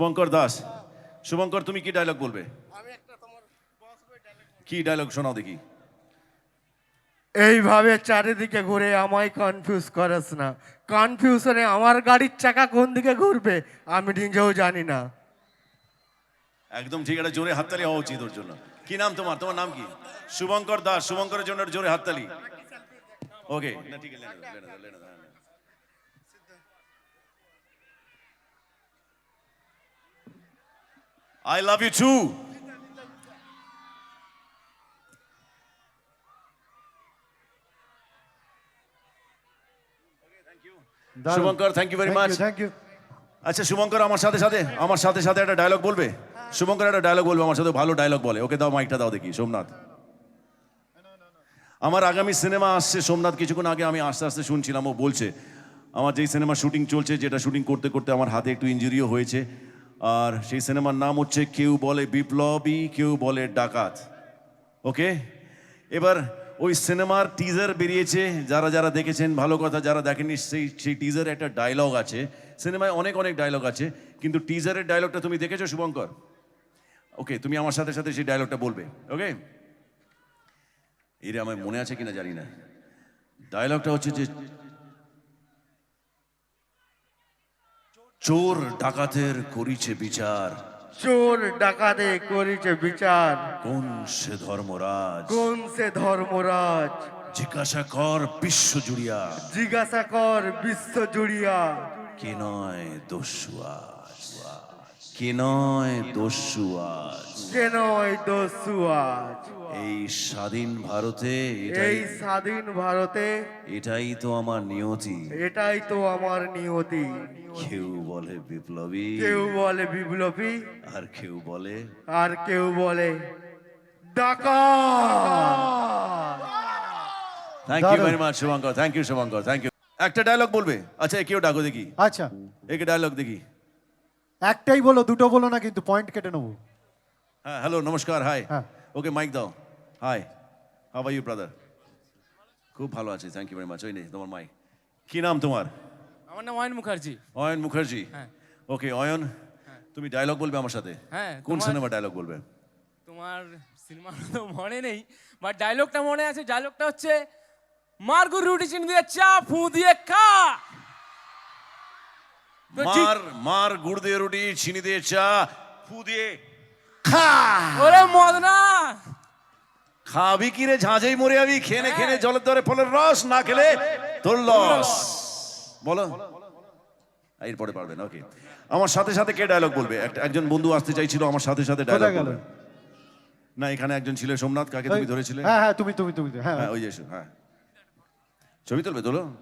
শুভঙ্কর দাস। শুভঙ্কর, তুমি কি ডায়লগ বলবে? কি ডায়লগ শোনাও দেখি। এইভাবে চারিদিকে ঘুরে আমায় কনফিউজ করাস না। কনফিউশনে আমার গাড়ির চাকা কোন দিকে ঘুরবে আমি নিজেও জানি না। একদম ঠিক, একটা জোরে হাততালি হওয়া উচিত ওর জন্য। কি নাম তোমার? তোমার নাম কি? শুভঙ্কর দাস। শুভঙ্করের জন্য একটা জোরে হাততালি। ওকে, না ঠিক আছে, I love you too. Shubhankar, thank you very much. Thank you. আচ্ছা শুভঙ্কর, আমার সাথে সাথে একটা ডায়লগ বলবে? শুভঙ্কর একটা ডায়লগ বলবে আমার সাথে, ভালো ডায়লগ বলে। ওকে দাও, মাইকটা দাও দেখি। সোমনাথ, আমার আগামী সিনেমা আসছে সোমনাথ। কিছুক্ষণ আগে আমি আস্তে আস্তে শুনছিলাম, ও বলছে আমার যেই সিনেমা শুটিং চলছে, যেটা শুটিং করতে করতে আমার হাতে একটু ইঞ্জুরিও হয়েছে। আর সেই সিনেমার নাম হচ্ছে কেউ বলে বিপ্লবী, কেউ বলে ডাকাত। ওকে, এবার ওই সিনেমার টিজার বেরিয়েছে, যারা যারা দেখেছেন ভালো কথা, যারা দেখেননি সেই টিজারে একটা ডায়লগ আছে। সিনেমায় অনেক অনেক ডায়লগ আছে, কিন্তু টিজারের ডায়লগটা তুমি দেখেছো শুভঙ্কর? ওকে, তুমি আমার সাথে সাথে সেই ডায়লগটা বলবে। ওকে, এরে আমার মনে আছে কিনা জানি না। ডায়লগটা হচ্ছে যে, চোর ডাকাতের করিছে বিচার, চোর ডাকাতে করিছে বিচার, কোন সে ধর্মরাজ, কোন সে ধর্মরাজ, জিজ্ঞাসা কর বিশ্ব জুড়িয়া, জিজ্ঞাসা কর বিশ্ব জুড়িয়া, কে নয় দস্যু আজ, কে নয় দস্যু আজ। কেন এই দস্যু আজ। এই স্বাধীন ভারতে এই স্বাধীন ভারতে এটাই তো আমার নিয়তি। এটাই তো আমার নিয়তি। কেউ বলে বিপ্লবী, কেউ বলে বিপ্লবী, আর কেউ বলে আর কেউ বলে ডাকাত। Thank you very much Shubhankar, thank you Shubhankar, thank you. একটা ডায়লগ বলবে? আচ্ছা, কেউ ডাকো দেখি, আচ্ছা, একে ডায়লগ দেখি। একটাই বলো, দুটো বলো না, কিন্তু পয়েন্ট কেটে নেবো। হ্যাঁ, হ্যালো, নমস্কার, হাই। হ্যাঁ। ওকে, মাইক দাও। Hi, how are you brother? খুব ভালো আছে, থ্যাংক ইউ ভেরি মাচ। ওই নে তোমার মাইক। কি নাম তোমার? আমার নাম অয়ন মুখার্জি। অয়ন মুখার্জি। হ্যাঁ। ওকে অয়ন, তুমি ডায়লগ বলবে আমার সাথে? হ্যাঁ, কোন তোমার- সিনেমা ডায়লগ বলবে? তোমার সিনেমা তো মনে নেই, বাট ডায়লগটা মনে আছে। ডায়লগটা হচ্ছে, মারগুর রুটি চিনি দিয়ে চা ফু দিয়ে খা। তো ঠিক- মার মার গুড় দিয়ে রুটি, চিনি দিয়ে চা, ফু দিয়ে খা। ওরে মদনা, খাবি কি রে, ঝাঁঝেই মরে যাবি। খেনে হ্যাঁ। খেনে জলের দরে ফলের রস, না খেলে তোর লস। বলো, এরপরে পারবেন। ওকে, আমার সাথে সাথে কে ডায়লগ বলবে? একজন বন্ধু আসতে চাইছিল আমার সাথে সাথে ডায়লগ কোথায় গেল? বলবে। না, এখানে একজন ছিল, সোমনাথ। কাকে তুমি ধরেছিলে? হ্যাঁ হ্যাঁ, তুমি তুমি তুমি হ্যাঁ হ্যাঁ, ওই যে এসো, হ্যাঁ। ছবি তুলবে? তোলো।